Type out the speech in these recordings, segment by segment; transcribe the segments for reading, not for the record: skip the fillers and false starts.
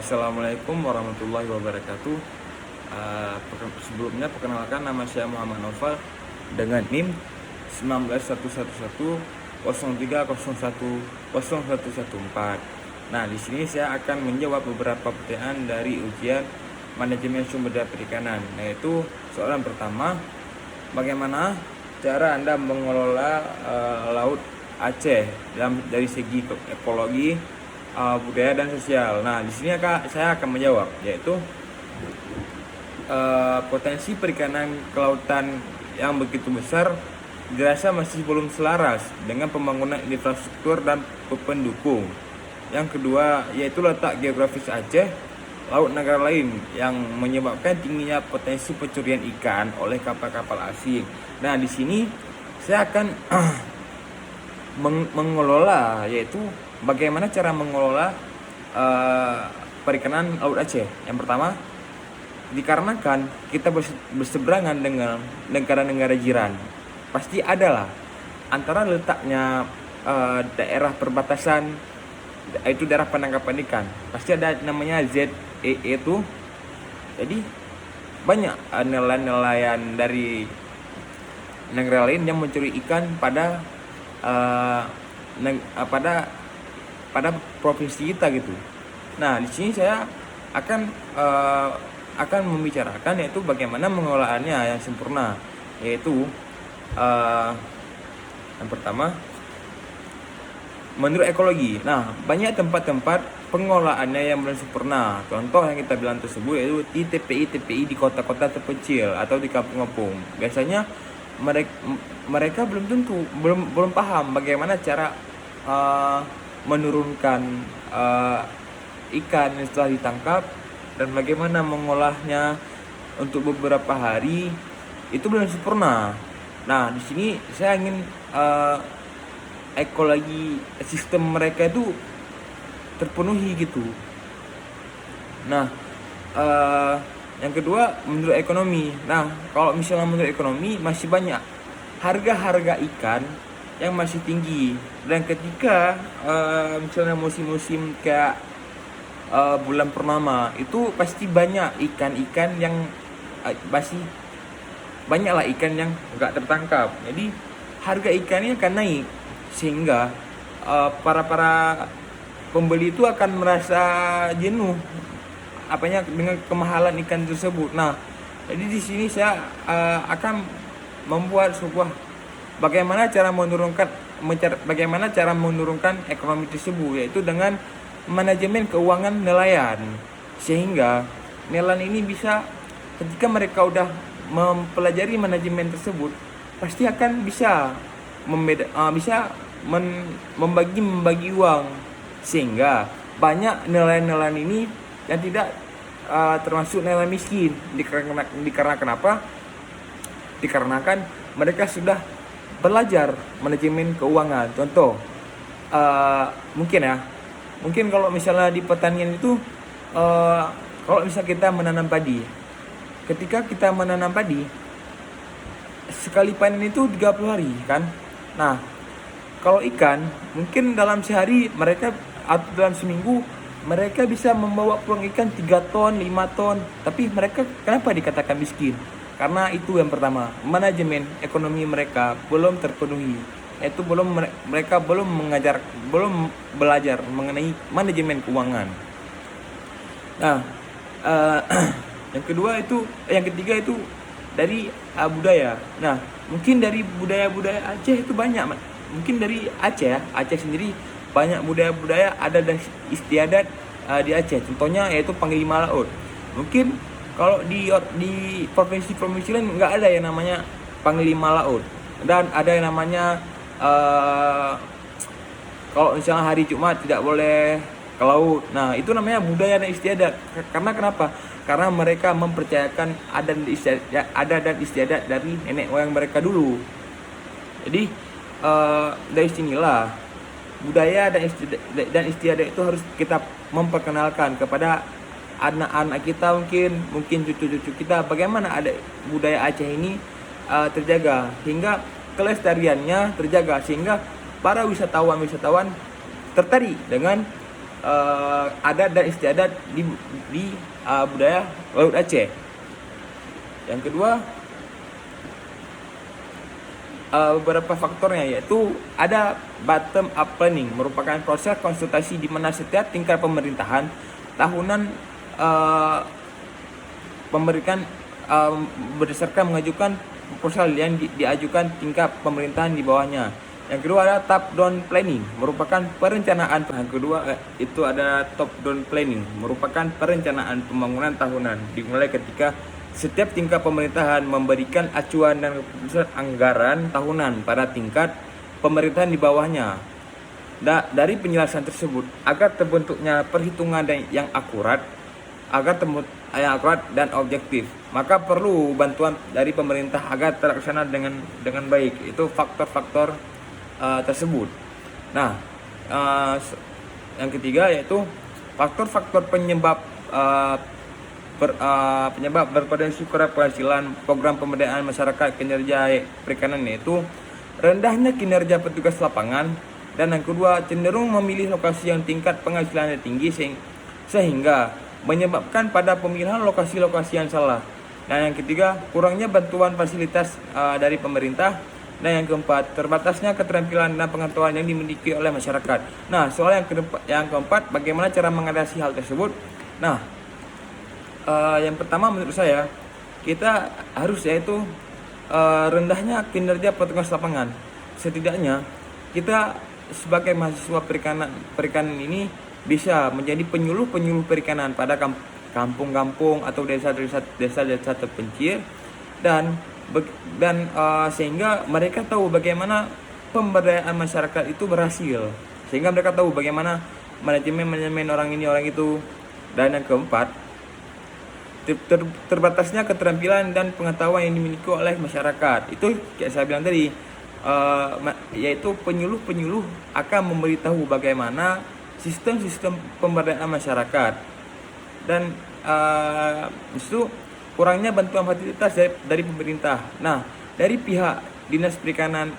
Assalamualaikum warahmatullahi wabarakatuh. Sebelumnya perkenalkan, nama saya Muhammad Noval dengan NIM 1911103010114. Nah, di sini saya akan menjawab beberapa pertanyaan dari ujian manajemen sumber daya perikanan, yaitu soalan pertama, bagaimana cara Anda mengelola laut Aceh dari segi ekologi, budaya dan sosial. Nah, di sini saya akan menjawab, yaitu potensi perikanan kelautan yang begitu besar dirasa masih belum selaras dengan pembangunan infrastruktur dan pendukung. Yang kedua, yaitu letak geografis Aceh, laut negara lain yang menyebabkan tingginya potensi pencurian ikan oleh kapal-kapal asing. Nah, di sini saya akan mengelola, yaitu bagaimana cara mengelola perikanan laut Aceh. Yang pertama, dikarenakan kita berseberangan dengan negara-negara jiran, pasti adalah antara letaknya daerah perbatasan, itu daerah penangkapan ikan, pasti ada namanya ZEE itu. Jadi banyak nelayan dari negara lain yang mencuri ikan pada provinsi kita gitu. Nah, di sini saya akan membicarakan, yaitu bagaimana pengelolaannya yang sempurna, yaitu yang pertama, menurut ekologi. Nah, banyak tempat-tempat pengelolaannya yang belum sempurna. Contoh yang kita bilang tersebut yaitu di TPI di kota-kota terpencil atau di kampung-kampung. Biasanya mereka belum paham bagaimana cara menurunkan ikan yang setelah ditangkap dan bagaimana mengolahnya untuk beberapa hari, itu belum sempurna. Nah, di sini saya ingin ekologi sistem mereka itu terpenuhi gitu. Nah, yang kedua, menurut ekonomi. Nah, kalau misalnya menurut ekonomi, masih banyak harga-harga ikan yang masih tinggi. Dan ketika misalnya musim-musim kayak bulan purnama, itu pasti banyak ikan-ikan yang masih banyaklah ikan yang nggak tertangkap. Jadi harga ikannya akan naik, sehingga para pembeli itu akan merasa jenuh dengan kemahalan ikan tersebut. Nah, jadi di sini saya akan membuat sebuah bagaimana cara menurunkan ekonomi tersebut, yaitu dengan manajemen keuangan nelayan, sehingga nelayan ini bisa, ketika mereka udah mempelajari manajemen tersebut, pasti akan bisa membagi uang, sehingga banyak nelayan-nelayan ini yang tidak termasuk nelayan miskin. Dikarenakan apa? Dikarenakan mereka sudah belajar manajemen keuangan. Contoh, mungkin kalau misalnya di pertanian itu, kalau misalnya kita menanam padi, ketika kita menanam padi, sekali panen itu 30 hari kan. Nah, kalau ikan mungkin dalam sehari mereka, atau dalam seminggu mereka bisa membawa pulang ikan 3 ton, 5 ton. Tapi mereka kenapa dikatakan miskin? Karena itu yang pertama, manajemen ekonomi mereka belum terpenuhi. Itu mereka belum belajar mengenai manajemen keuangan. Nah, yang ketiga itu dari budaya. Nah, mungkin dari budaya Aceh itu banyak. Mungkin dari Aceh sendiri banyak budaya-budaya ada dan istiadat di Aceh. Contohnya yaitu Panglima Laut. Mungkin kalau di provinsi-provinsi lain nggak ada yang namanya Panglima Laut, dan ada yang namanya kalau misalnya hari Jumat tidak boleh ke laut. Nah, itu namanya budaya dan istiadat. Karena kenapa? Karena mereka mempercayakan ada dan istiadat dari nenek moyang mereka dulu. Jadi dari sinilah budaya dan istiadat itu harus kita memperkenalkan kepada anak-anak kita, mungkin cucu-cucu kita, bagaimana ada budaya Aceh ini terjaga, hingga kelestariannya terjaga, sehingga para wisatawan tertarik dengan adat dan istiadat di budaya Laut Aceh. Yang kedua, beberapa faktornya, yaitu ada bottom up planning, merupakan proses konsultasi di mana setiap tingkat pemerintahan tahunan memberikan berdasarkan mengajukan proposal yang diajukan tingkat pemerintahan di bawahnya. Yang kedua ada top down planning, merupakan perencanaan. Yang kedua itu ada top down planning, merupakan perencanaan pembangunan tahunan, dimulai ketika setiap tingkat pemerintahan memberikan acuan dan keputusan anggaran tahunan pada tingkat pemerintahan di bawahnya. Dari penjelasan tersebut, agar terbentuknya perhitungan yang akurat, dan objektif, maka perlu bantuan dari pemerintah agar terlaksana dengan baik. Itu faktor-faktor tersebut. Nah, yang ketiga yaitu faktor-faktor penyebab berpotensi kurang penghasilan program pemberdayaan masyarakat kinerja perikanan, yaitu rendahnya kinerja petugas lapangan, dan yang kedua cenderung memilih lokasi yang tingkat penghasilannya tinggi sehingga menyebabkan pada pemilihan lokasi-lokasi yang salah. Dan yang ketiga, kurangnya bantuan fasilitas dari pemerintah. Dan yang keempat, terbatasnya keterampilan dan pengetahuan yang dimiliki oleh masyarakat. Nah, soal yang keempat, bagaimana cara mengatasi hal tersebut? Nah, yang pertama menurut saya, kita harus yaitu rendahnya kinerja petugas lapangan. Setidaknya kita sebagai mahasiswa perikanan ini bisa menjadi penyuluh perikanan pada kampung-kampung atau desa-desa terpencil, dan sehingga mereka tahu bagaimana pemberdayaan masyarakat itu berhasil, sehingga mereka tahu bagaimana manajemen orang ini orang itu. Dan yang keempat, terbatasnya keterampilan dan pengetahuan yang dimiliki oleh masyarakat. Itu kayak saya bilang tadi, yaitu penyuluh akan memberitahu bagaimana sistem pemberdayaan masyarakat. Dan itu kurangnya bantuan fasilitas dari pemerintah. Nah, dari pihak Dinas Perikanan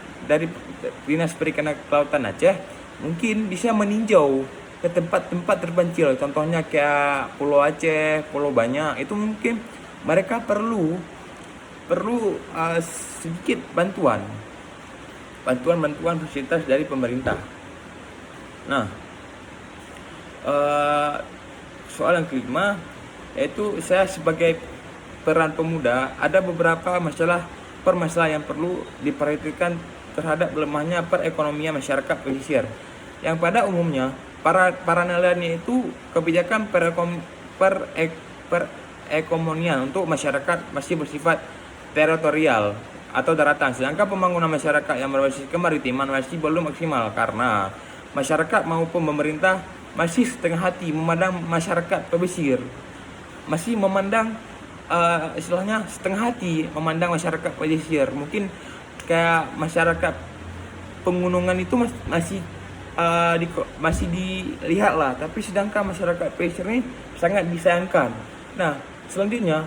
Kelautan Aceh mungkin bisa meninjau ke tempat-tempat terpencil, contohnya kayak Pulau Aceh, Pulau Banyak. Itu mungkin mereka perlu sedikit bantuan fasilitas dari pemerintah. Nah, soal yang kelima, yaitu saya sebagai peran pemuda, ada beberapa permasalahan yang perlu diperhatikan terhadap lemahnya perekonomian masyarakat pesisir, yang pada umumnya para nelayan itu kebijakan perekonomian untuk masyarakat masih bersifat teritorial atau daratan, sedangkan pembangunan masyarakat yang berbasis kemaritiman masih belum maksimal karena masyarakat maupun pemerintah masih setengah hati memandang masyarakat pesisir, masih memandang istilahnya setengah hati memandang masyarakat pesisir. Mungkin kayak masyarakat pegunungan itu masih dilihat lah, tapi sedangkan masyarakat pesisir ini sangat disayangkan. Nah, selanjutnya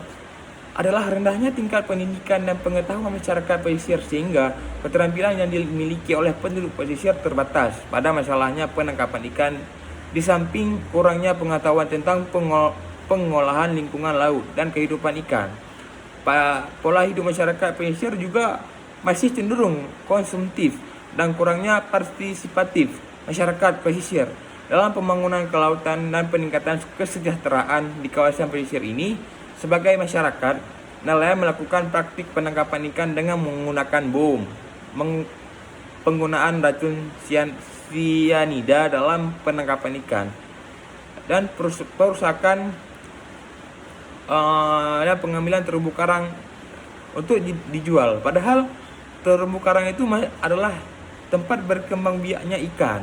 adalah rendahnya tingkat pendidikan dan pengetahuan masyarakat pesisir, sehingga keterampilan yang dimiliki oleh penduduk pesisir terbatas pada masalahnya penangkapan ikan, di samping kurangnya pengetahuan tentang pengolahan lingkungan laut dan kehidupan ikan. Pola hidup masyarakat pesisir juga masih cenderung konsumtif dan kurangnya partisipatif masyarakat pesisir dalam pembangunan kelautan dan peningkatan kesejahteraan di kawasan pesisir ini. Sebagai masyarakat, nelayan melakukan praktik penangkapan ikan dengan menggunakan bom, penggunaan racun cyanida dalam penangkapan ikan, dan perusakan dan pengambilan terumbu karang untuk dijual. Padahal terumbu karang itu adalah tempat berkembang biaknya ikan.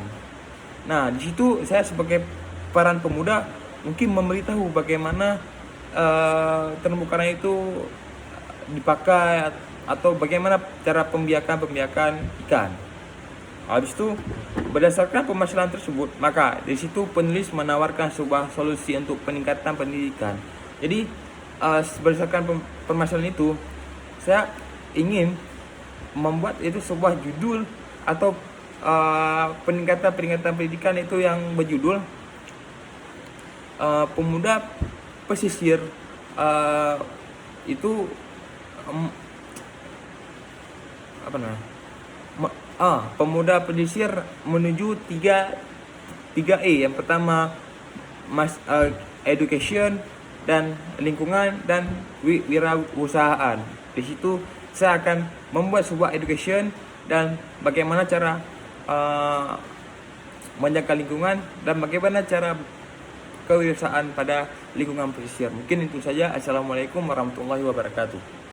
Nah, di situ saya sebagai peran pemuda mungkin memberitahu bagaimana terumbu karang itu dipakai atau bagaimana cara pembiakan ikan. Habis itu, berdasarkan permasalahan tersebut, maka di situ penulis menawarkan sebuah solusi untuk peningkatan pendidikan. Jadi berdasarkan permasalahan itu, saya ingin membuat itu sebuah judul atau peningkatan pendidikan itu yang berjudul pemuda pesisir itu apa namanya? Pemuda pesisir menuju tiga E. Yang pertama education dan lingkungan dan wirausahaan. Di situ saya akan membuat sebuah education dan bagaimana cara menjaga lingkungan dan bagaimana cara kewirausahaan pada lingkungan pesisir. Mungkin itu saja. Assalamualaikum warahmatullahi wabarakatuh.